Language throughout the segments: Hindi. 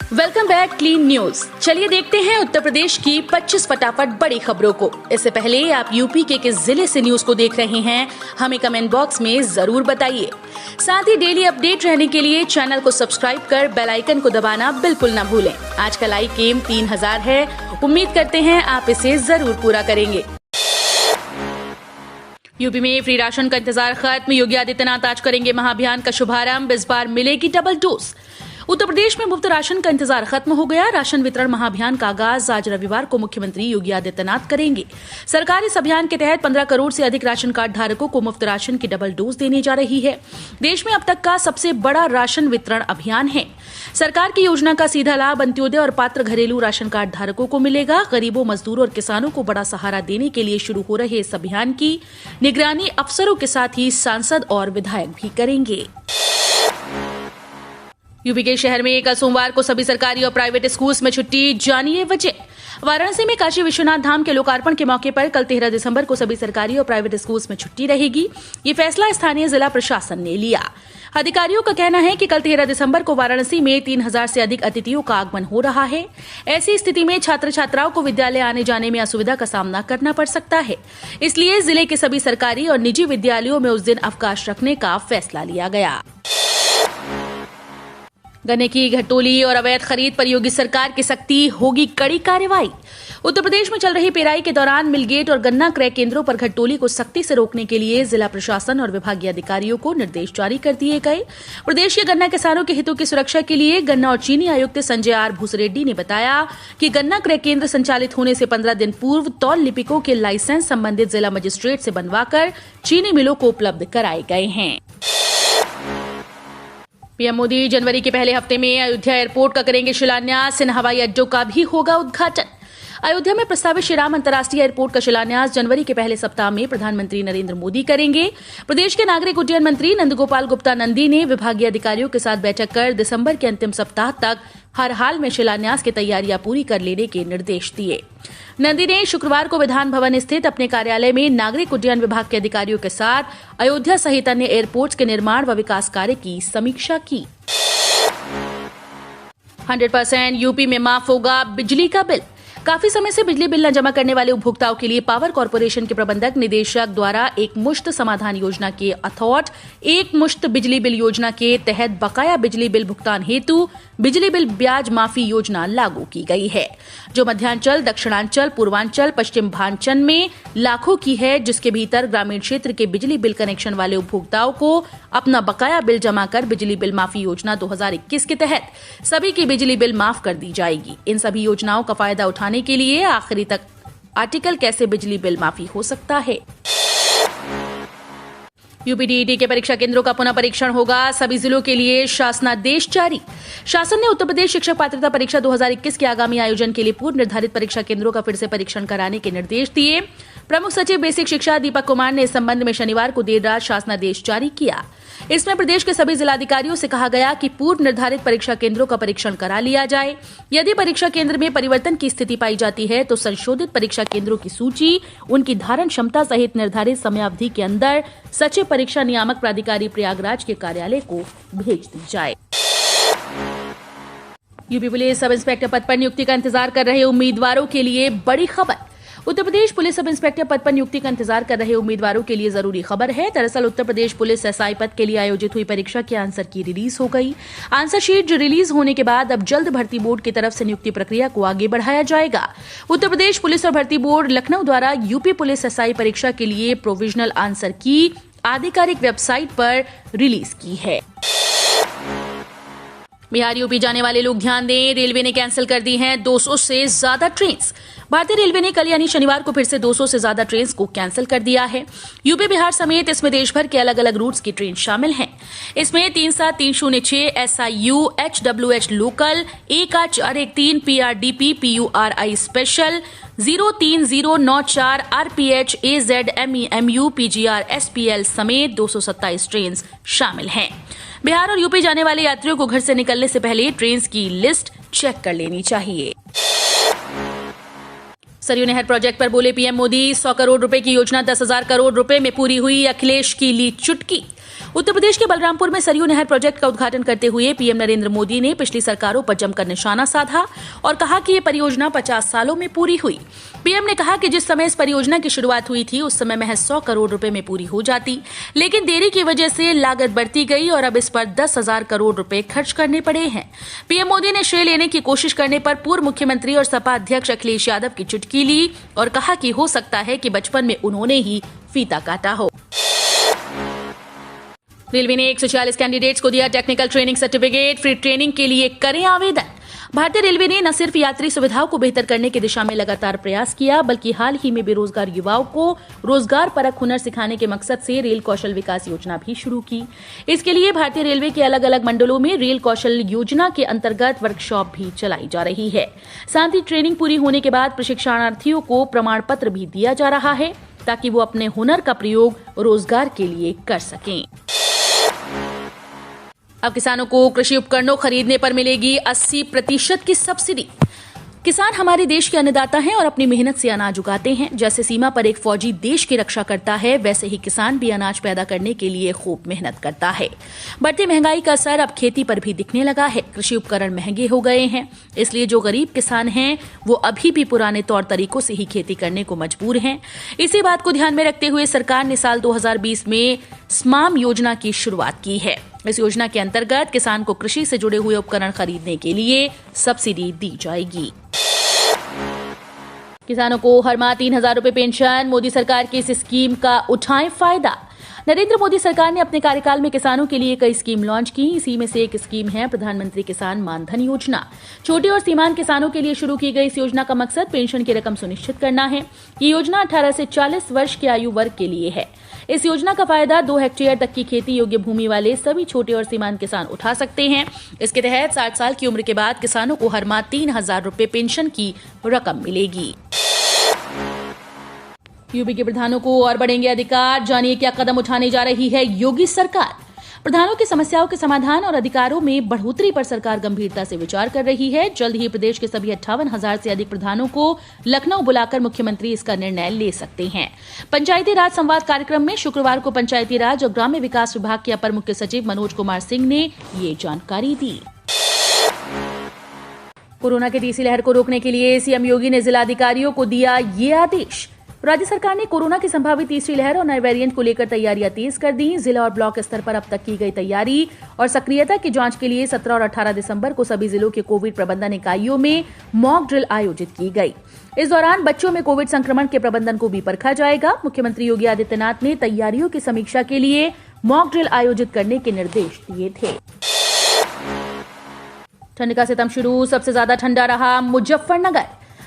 Welcome back clean news. चलिए देखते हैं उत्तर प्रदेश की 25 फटाफट बड़ी खबरों को। इससे पहले आप यूपी के किस जिले से न्यूज को देख रहे हैं, हमें कमेंट बॉक्स में जरूर बताइए। साथ ही डेली अपडेट रहने के लिए चैनल को सब्सक्राइब कर बेल आइकन को दबाना बिल्कुल न भूलें। आज का लाइक एम 3000 है, उम्मीद करते हैं आप इसे जरूर पूरा करेंगे। यूपी में फ्री राशन का इंतजार खत्म, योगी आदित्यनाथ आज करेंगे महाअभियान का शुभारंभ। इस बार मिलेगी डबल डोज। उत्तर प्रदेश में मुफ्त राशन का इंतजार खत्म हो गया। राशन वितरण महाअभियान का आगाज आज रविवार को मुख्यमंत्री योगी आदित्यनाथ करेंगे। सरकार इस अभियान के तहत 15 करोड़ से अधिक राशन कार्ड धारकों को मुफ्त राशन की डबल डोज देने जा रही है। देश में अब तक का सबसे बड़ा राशन वितरण अभियान है। सरकार की योजना का सीधा लाभ अंत्योदय और पात्र घरेलू राशन कार्ड धारकों को मिलेगा। गरीबों, मजदूरों और किसानों को बड़ा सहारा देने के लिए शुरू हो रहे इस अभियान की निगरानी अफसरों के साथ ही सांसद और विधायक भी करेंगे। यूपी के शहर में कल सोमवार को सभी सरकारी और प्राइवेट स्कूल्स में छुट्टी, जानिए वजह। वाराणसी में काशी विश्वनाथ धाम के लोकार्पण के मौके पर कल 13 दिसंबर को सभी सरकारी और प्राइवेट स्कूल्स में छुट्टी रहेगी। ये फैसला स्थानीय जिला प्रशासन ने लिया। अधिकारियों का कहना है कि कल 13 दिसंबर को वाराणसी में 3000 से अधिक अतिथियों का आगमन हो रहा है। ऐसी स्थिति में छात्र छात्राओं को विद्यालय आने जाने में असुविधा का सामना करना पड़ सकता है। इसलिए जिले के सभी सरकारी और निजी विद्यालयों में उस दिन अवकाश रखने का फैसला लिया गया। गन्ने की घटोली और अवैध खरीद पर योगी सरकार की सख्ती, होगी कड़ी कार्रवाई। उत्तर प्रदेश में चल रही पेराई के दौरान मिलगेट और गन्ना क्रय केंद्रों पर घटोली को सख्ती से रोकने के लिए जिला प्रशासन और विभागीय अधिकारियों को निर्देश जारी कर दिए गए। प्रदेश के गन्ना किसानों के हितों की सुरक्षा के लिए गन्ना और चीनी आयुक्त संजय आर भूसरेड्डी ने बताया कि गन्ना क्रय केंद्र संचालित होने से 15 दिन पूर्व तौल लिपिकों के लाइसेंस संबंधित जिला मजिस्ट्रेट से बनवाकर चीनी मिलों को उपलब्ध कराए गए हैं। पीएम मोदी जनवरी के पहले हफ्ते में अयोध्या एयरपोर्ट का करेंगे शिलान्यास। इन हवाई अड्डों का भी होगा उद्घाटन। अयोध्या में प्रस्तावित श्री राम अंतर्राष्ट्रीय एयरपोर्ट का शिलान्यास जनवरी के पहले सप्ताह में प्रधानमंत्री नरेंद्र मोदी करेंगे। प्रदेश के नागरिक उड्डयन मंत्री नंदगोपाल गुप्ता नंदी ने विभागीय अधिकारियों के साथ बैठक कर दिसंबर के अंतिम सप्ताह तक हर हाल में शिलान्यास की तैयारियां पूरी कर लेने के निर्देश दिए। नंदी ने शुक्रवार को विधान भवन स्थित अपने कार्यालय में नागरिक उड्डयन विभाग के अधिकारियों के साथ अयोध्या सहित अन्य एयरपोर्ट्स के निर्माण व विकास कार्य की समीक्षा की। 100% यूपी में माफ होगा बिजली का बिल। काफी समय से बिजली बिल न जमा करने वाले उपभोक्ताओं के लिए पावर कॉर्पोरेशन के प्रबंधक निदेशक द्वारा एक मुश्त समाधान योजना के अथॉट एक मुश्त बिजली बिल योजना के तहत बकाया बिजली बिल भुगतान हेतु बिजली बिल ब्याज माफी योजना लागू की गई है, जो मध्यांचल, दक्षिणांचल, पूर्वांचल, पश्चिम भांचल में लाखों की है, जिसके भीतर ग्रामीण क्षेत्र के बिजली बिल कनेक्शन वाले उपभोक्ताओं को अपना बकाया बिल जमा कर बिजली बिल माफी योजना 2021 के तहत सभी की बिजली बिल माफ कर दी जाएगी। इन सभी योजनाओं का फायदा उठाने के लिए आखिरी तक आर्टिकल कैसे बिजली बिल माफी हो सकता है। यूपीटीईटी के परीक्षा केंद्रों का पुनः परीक्षण होगा। सभी जिलों के लिए शासनादेश जारी। शासन ने उत्तर प्रदेश शिक्षक पात्रता परीक्षा 2021 के आगामी आयोजन के लिए पूर्व निर्धारित परीक्षा केंद्रों का फिर से परीक्षण कराने के निर्देश दिए। प्रमुख सचिव बेसिक शिक्षा दीपक कुमार ने इस संबंध में शनिवार को देर रात शासनादेश जारी किया। इसमें प्रदेश के सभी जिलाधिकारियों से कहा गया कि पूर्व निर्धारित परीक्षा केंद्रों का परीक्षण करा लिया जाए। यदि परीक्षा केंद्र में परिवर्तन की स्थिति पाई जाती है तो संशोधित परीक्षा केंद्रों की सूची उनकी धारण क्षमता सहित निर्धारित समयावधि के अंदर सचिव परीक्षा नियामक प्राधिकारी प्रयागराज के कार्यालय को भेज दी जाए। यूपी पुलिस सब इंस्पेक्टर पद पर नियुक्ति का इंतजार कर रहे उम्मीदवारों के लिए बड़ी खबर। Uttar Pradesh police sub inspector पद पर नियुक्ति का इंतजार कर रहे उम्मीदवारों के लिए जरूरी खबर है। दरअसल उत्तर प्रदेश पुलिस एसआई पद के लिए आयोजित हुई परीक्षा के आंसर की रिलीज हो गई। आंसर शीट रिलीज होने के बाद अब जल्द भर्ती बोर्ड की तरफ से नियुक्ति प्रक्रिया को आगे बढ़ाया जाएगा। उत्तर प्रदेश पुलिस और भर्ती बोर्ड लखनऊ द्वारा यूपी पुलिस एसआई परीक्षा के लिए प्रोविजनल आंसर की आधिकारिक वेबसाइट पर रिलीज की है। बिहार यूपी जाने वाले लोग ध्यान दें, रेलवे ने कैंसिल कर दी हैं 200 से ज्यादा ट्रेन। भारतीय रेलवे ने कल यानी शनिवार को फिर से 200 से ज्यादा ट्रेन को कैंसिल कर दिया है। यूपी बिहार समेत इसमें देश भर के अलग अलग रूट्स की ट्रेन शामिल हैं। इसमें 37306 SIU HWH local, 18413 PRDP PURI special, 03094 RPH AZ MEMU PGR SPL समेत 227 ट्रेन शामिल हैं। बिहार और यूपी जाने वाले यात्रियों को घर से निकलने से पहले ट्रेन की लिस्ट चेक कर लेनी चाहिए। सरयू नहर प्रोजेक्ट पर बोले पीएम मोदी, 100 करोड़ रुपए की योजना 10,000 करोड़ रुपए में पूरी हुई, अखिलेश की ली चुटकी। उत्तर प्रदेश के बलरामपुर में सरयू नहर प्रोजेक्ट का उद्घाटन करते हुए पीएम नरेंद्र मोदी ने पिछली सरकारों पर जमकर निशाना साधा और कहा कि ये परियोजना 50 सालों में पूरी हुई। पीएम ने कहा कि जिस समय इस परियोजना की शुरुआत हुई थी उस समय महज 100 करोड़ रुपए में पूरी हो जाती, लेकिन देरी की वजह से लागत बढ़ती गई और अब इस पर 10,000 करोड़ रुपए खर्च करने पड़े हैं। पीएम मोदी ने श्रेय लेने की कोशिश करने पर पूर्व मुख्यमंत्री और सपा अध्यक्ष अखिलेश यादव की चुटकी ली और कहा कि हो सकता है कि बचपन में उन्होंने ही फीता काटा हो। रेलवे ने 146 कैंडिडेट्स को दिया technical training certificate. Free training के लिए करें आवेदन। भारतीय रेलवे ने न सिर्फ यात्री सुविधाओं को बेहतर करने की दिशा में लगातार प्रयास किया, बल्कि हाल ही में बेरोजगार युवाओं को रोजगार परक हुनर सिखाने के मकसद से रेल कौशल विकास योजना भी शुरू की। इसके लिए भारतीय रेलवे के अलग अलग मंडलों में रेल कौशल योजना के अंतर्गत वर्कशॉप भी चलाई जा रही है। साथ ही ट्रेनिंग पूरी होने के बाद प्रशिक्षणार्थियों को प्रमाण पत्र भी दिया जा रहा है ताकि वो अपने हुनर का प्रयोग रोजगार के लिए कर सकें। अब किसानों को कृषि उपकरणों खरीदने पर मिलेगी 80% की सब्सिडी। किसान हमारे देश के अन्नदाता हैं और अपनी मेहनत से अनाज उगाते हैं। जैसे सीमा पर एक फौजी देश की रक्षा करता है, वैसे ही किसान भी अनाज पैदा करने के लिए खूब मेहनत करता है। बढ़ती महंगाई का असर अब खेती पर भी दिखने लगा है। कृषि उपकरण महंगे हो गए हैं, इसलिए जो गरीब किसान हैं वो अभी भी पुराने तौर तरीकों से ही खेती करने को मजबूर हैं। इसी बात को ध्यान में रखते हुए सरकार ने साल 2020 में स्माम योजना की शुरुआत की है। इस योजना के अंतर्गत किसान को कृषि से जुड़े हुए उपकरण खरीदने के लिए सब्सिडी दी जाएगी। किसानों को हर माह 3,000 रुपए पेंशन। मोदी सरकार की इस स्कीम का उठाएं फायदा। नरेंद्र मोदी सरकार ने अपने कार्यकाल में किसानों के लिए कई स्कीम लॉन्च की। इसी में से एक स्कीम है प्रधानमंत्री किसान मानधन योजना। छोटे और सीमांत किसानों के लिए शुरू की गई इस योजना का मकसद पेंशन की रकम सुनिश्चित करना है। ये योजना 18 से 40 वर्ष के आयु वर्ग के लिए है। इस योजना का फायदा 2 हेक्टेयर तक की खेती योग्य भूमि वाले सभी छोटे और सीमांत किसान उठा सकते हैं। इसके तहत 60 साल की उम्र के बाद किसानों को हर माह 3,000 रुपए पेंशन की रकम मिलेगी। यूपी के प्रधानों को और बढ़ेंगे अधिकार। जानिए क्या कदम उठाने जा रही है योगी सरकार। प्रधानों की समस्याओं के समाधान और अधिकारों में बढ़ोतरी पर सरकार गंभीरता से विचार कर रही है। जल्द ही प्रदेश के सभी 58,000 से अधिक प्रधानों को लखनऊ बुलाकर मुख्यमंत्री इसका निर्णय ले सकते हैं। पंचायती राज संवाद कार्यक्रम में शुक्रवार को पंचायती राज और ग्राम्य विकास विभाग के अपर मुख्य सचिव मनोज कुमार सिंह ने ये जानकारी दी। कोरोना की तीसरी लहर को रोकने के लिए सीएम योगी ने जिलाधिकारियों को दिया ये आदेश। राज्य सरकार ने कोरोना की संभावित तीसरी लहर और नए वेरिएंट को लेकर तैयारियां तेज कर दी। जिला और ब्लॉक स्तर पर अब तक की गई तैयारी और सक्रियता की जांच के लिए 17 और 18 दिसंबर को सभी जिलों के कोविड प्रबंधन इकाइयों में मॉक ड्रिल आयोजित की गई। इस दौरान बच्चों में कोविड संक्रमण के प्रबंधन को भी परखा जाएगा। मुख्यमंत्री योगी आदित्यनाथ ने तैयारियों की समीक्षा के लिए मॉक ड्रिल आयोजित करने के निर्देश दिए थे। ठंड का सितम शुरू। सबसे ज्यादा ठंडा रहा मुजफ्फरनगर।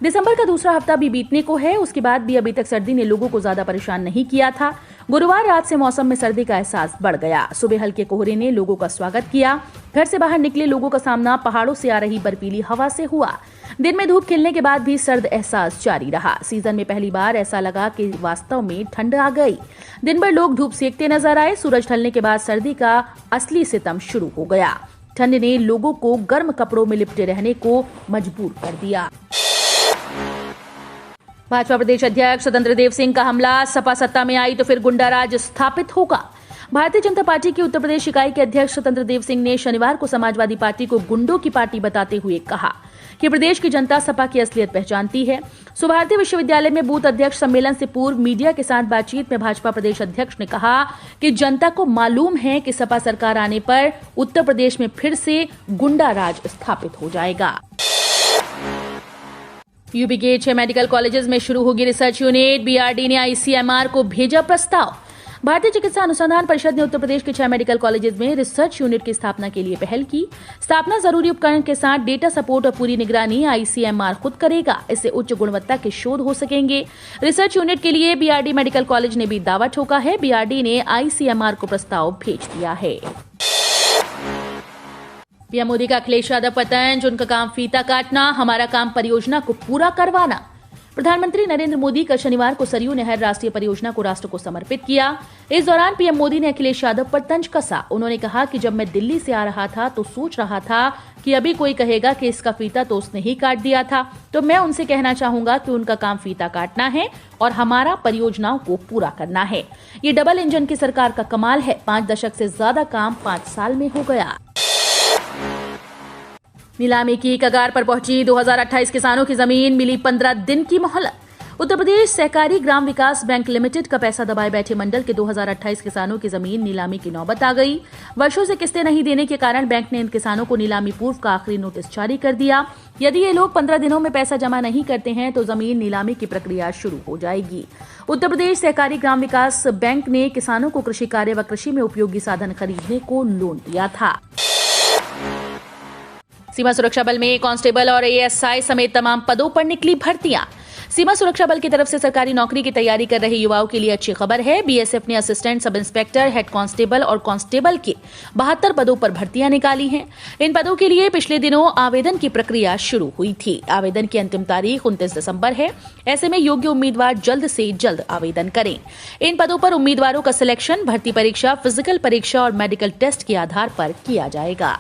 दिसंबर का दूसरा हफ्ता भी बीतने को है, उसके बाद भी अभी तक सर्दी ने लोगों को ज्यादा परेशान नहीं किया था। गुरुवार रात से मौसम में सर्दी का एहसास बढ़ गया। सुबह हल्के कोहरे ने लोगों का स्वागत किया। घर से बाहर निकले लोगों का सामना पहाड़ों से आ रही बर्फीली हवा से हुआ। दिन में धूप खिलने के बाद भी सर्द एहसास जारी रहा। सीजन में पहली बार ऐसा लगा कि वास्तव में ठंड आ गई। दिन भर लोग धूप सेकते नजर आए। सूरज ढलने के बाद सर्दी का असली सितम शुरू हो गया। ठंड ने लोगों को गर्म कपड़ों में लिपटे रहने को मजबूर कर दिया। भाजपा प्रदेश अध्यक्ष स्वतंत्र देव सिंह का हमला। सपा सत्ता में आई तो फिर गुंडाराज स्थापित होगा। भारतीय जनता पार्टी की उत्तर प्रदेश इकाई के अध्यक्ष स्वतंत्र देव सिंह ने शनिवार को समाजवादी पार्टी को गुंडों की पार्टी बताते हुए कहा कि प्रदेश की जनता सपा की असलियत पहचानती है। सुभारती विश्वविद्यालय में बूथ अध्यक्ष सम्मेलन से पूर्व मीडिया के साथ बातचीत में भाजपा प्रदेश अध्यक्ष ने कहा कि जनता को मालूम है कि सपा सरकार आने पर उत्तर प्रदेश में फिर से गुंडा राज स्थापित हो जाएगा। यूपी के 6 मेडिकल कॉलेजेस में शुरू होगी रिसर्च यूनिट। बीआरडी ने आईसीएमआर को भेजा प्रस्ताव। भारतीय चिकित्सा अनुसंधान परिषद ने उत्तर प्रदेश के 6 मेडिकल कॉलेजेस में रिसर्च यूनिट की स्थापना के लिए पहल की। स्थापना जरूरी उपकरण के साथ डेटा सपोर्ट और पूरी निगरानी आईसीएमआर खुद करेगा। इससे उच्च गुणवत्ता के शोध हो सकेंगे। रिसर्च यूनिट के लिए बीआरडी मेडिकल कॉलेज ने भी दावा ठोका है। बीआरडी ने आईसीएमआर को प्रस्ताव भेज दिया है। पीएम मोदी का अखिलेश यादव पतन। उनका काम फीता काटना, हमारा काम परियोजना को पूरा करवाना। प्रधानमंत्री नरेंद्र मोदी कल शनिवार को सरयू नहर राष्ट्रीय परियोजना को राष्ट्र को समर्पित किया। इस दौरान पीएम मोदी ने अखिलेश यादव पर तंज कसा। उन्होंने कहा कि जब मैं दिल्ली से आ रहा था तो सोच रहा था कि अभी कोई कहेगा कि इसका फीता तो उसने ही काट दिया था, तो मैं उनसे कहना चाहूंगा कि उनका काम फीता काटना है और हमारा परियोजनाओं को पूरा करना है। ये डबल इंजन की सरकार का कमाल है। 5 दशक से ज्यादा काम 5 साल में हो गया। नीलामी की कगार पर पहुंची 2028 किसानों की जमीन, मिली 15 दिन की मोहलत। उत्तर प्रदेश सहकारी ग्राम विकास बैंक लिमिटेड का पैसा दबाए बैठे मंडल के 2028 किसानों की जमीन नीलामी की नौबत आ गई। वर्षों से किस्तें नहीं देने के कारण बैंक ने इन किसानों को नीलामी पूर्व का आखिरी नोटिस जारी कर दिया। यदि ये लोग 15 दिनों में पैसा जमा नहीं करते हैं तो जमीन नीलामी की प्रक्रिया शुरू हो जाएगी। उत्तर प्रदेश सहकारी ग्राम विकास बैंक ने किसानों को कृषि कार्य व कृषि में उपयोगी साधन खरीदने को लोन दिया था। सीमा सुरक्षा बल में कांस्टेबल और एएसआई समेत तमाम पदों पर निकली भर्तियां। सीमा सुरक्षा बल की तरफ से सरकारी नौकरी की तैयारी कर रहे युवाओं के लिए अच्छी खबर है। बीएसएफ ने assistant sub inspector, head constable और कांस्टेबल के 72 पदों पर भर्तियां निकाली हैं। इन पदों के लिए पिछले दिनों आवेदन की प्रक्रिया शुरू हुई थी। आवेदन की अंतिम तारीख 29 दिसंबर है। ऐसे में योग्य उम्मीदवार जल्द से जल्द आवेदन करें। इन पदों पर उम्मीदवारों का सिलेक्शन भर्ती परीक्षा, फिजिकल परीक्षा और मेडिकल टेस्ट के आधार पर किया जाएगा।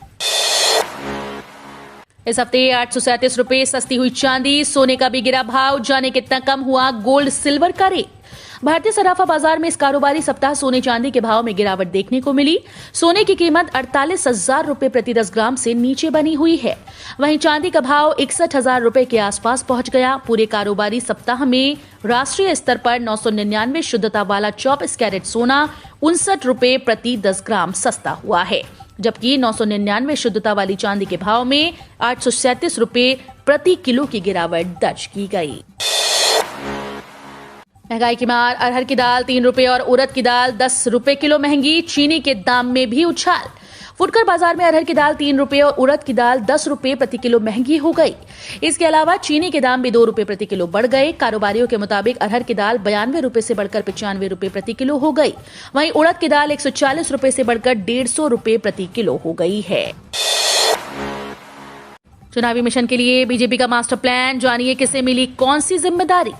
इस हफ्ते 837 रुपए सस्ती हुई चांदी, सोने का भी गिरा भाव। जाने कितना कम हुआ गोल्ड सिल्वर का रेट। भारतीय सराफा बाजार में इस कारोबारी सप्ताह सोने चांदी के भाव में गिरावट देखने को मिली। सोने की कीमत 48,000 रुपए प्रति 10 ग्राम से नीचे बनी हुई है। वहीं चांदी का भाव 61,000 रुपए के आसपास पहुंच गया। पूरे कारोबारी सप्ताह में राष्ट्रीय स्तर पर 999 शुद्धता वाला 24 कैरेट सोना 59 रुपए प्रति 10 ग्राम सस्ता हुआ है, जबकि 999 शुद्धता वाली चांदी के भाव में 837 रुपए प्रति किलो की गिरावट दर्ज की गई। महंगाई की मार, अरहर की दाल 3 रुपए और उड़द की दाल 10 रुपए किलो महंगी। चीनी के दाम में भी उछाल। फुटकर बाजार में अरहर की दाल 3 रुपए और उड़द की दाल 10 रुपए प्रति किलो महंगी हो गई। इसके अलावा चीनी के दाम भी 2 रुपए प्रति किलो बढ़ गए। कारोबारियों के मुताबिक अरहर की दाल 92 रुपए से बढ़कर 95 रुपए प्रति किलो हो गई। वहीं उड़द की दाल 140 रुपए से बढ़कर 150 रुपए प्रति किलो हो गई है। चुनावी मिशन के लिए बीजेपी का मास्टर प्लान, जानिए किसे मिली कौन सी जिम्मेदारी।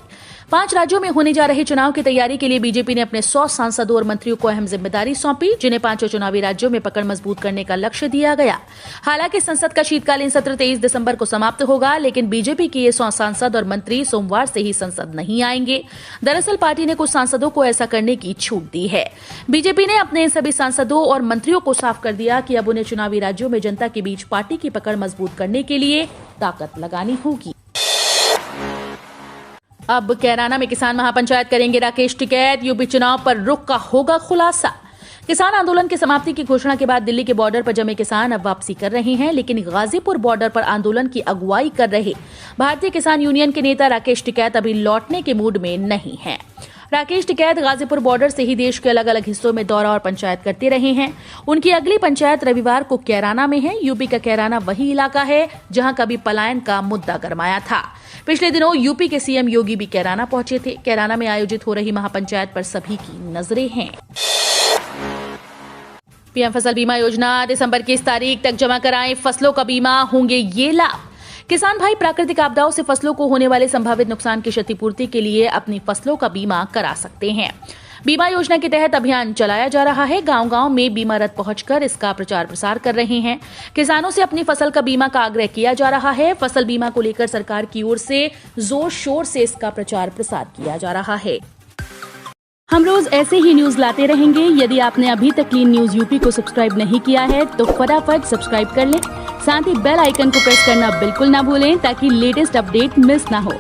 5 राज्यों में होने जा रहे चुनाव की तैयारी के लिए बीजेपी ने अपने 100 सांसदों और मंत्रियों को अहम जिम्मेदारी सौंपी, जिन्हें 5 चुनावी राज्यों में पकड़ मजबूत करने का लक्ष्य दिया गया। हालांकि संसद का शीतकालीन सत्र 23 दिसंबर को समाप्त होगा, लेकिन बीजेपी के ये 100 सांसद और मंत्री सोमवार से ही संसद नहीं आएंगे। दरअसल पार्टी ने कुछ सांसदों को ऐसा करने की छूट दी है। बीजेपी ने अपने इन सभी सांसदों और मंत्रियों को साफ कर दिया कि अब उन्हें चुनावी राज्यों में जनता के बीच पार्टी की पकड़ मजबूत करने के लिए ताकत लगानी होगी। अब कैराना में किसान महापंचायत करेंगे राकेश टिकैत। यूपी चुनाव पर रुख का होगा खुलासा। किसान आंदोलन की समाप्ति की घोषणा के बाद दिल्ली के बॉर्डर पर जमे किसान अब वापसी कर रहे हैं, लेकिन गाजीपुर बॉर्डर पर आंदोलन की अगुवाई कर रहे भारतीय किसान यूनियन के नेता राकेश टिकैत अभी लौटने के मूड में नहीं हैं। राकेश टिकैत गाजीपुर बॉर्डर से ही देश के अलग अलग हिस्सों में दौरा और पंचायत करते रहे हैं। उनकी अगली पंचायत रविवार को कैराना में है। यूपी का कैराना वही इलाका है जहां कभी पलायन का मुद्दा गरमाया था। पिछले दिनों यूपी के सीएम योगी भी कैराना पहुंचे थे। कैराना में आयोजित हो रही महापंचायत पर सभी की नजरें हैं। पीएम फसल बीमा योजना, दिसंबर की इस तारीख तक जमा कराएं फसलों का बीमा, होंगे ये लाभ। किसान भाई प्राकृतिक आपदाओं से फसलों को होने वाले संभावित नुकसान की क्षतिपूर्ति के लिए अपनी फसलों का बीमा करा सकते हैं। बीमा योजना के तहत अभियान चलाया जा रहा है। गांव-गांव में बीमा रथ पहुंचकर इसका प्रचार प्रसार कर रहे हैं। किसानों से अपनी फसल का बीमा का आग्रह किया जा रहा है। फसल बीमा को लेकर सरकार की ओर से जोर शोर से इसका प्रचार प्रसार किया जा रहा है। हम रोज ऐसे ही न्यूज लाते रहेंगे। यदि आपने अभी तक क्लीन न्यूज यूपी को सब्सक्राइब नहीं किया है तो फटाफट सब्सक्राइब कर लें। साथ ही बेल आइकन को प्रेस करना बिल्कुल ना भूलें ताकि लेटेस्ट अपडेट मिस ना हो।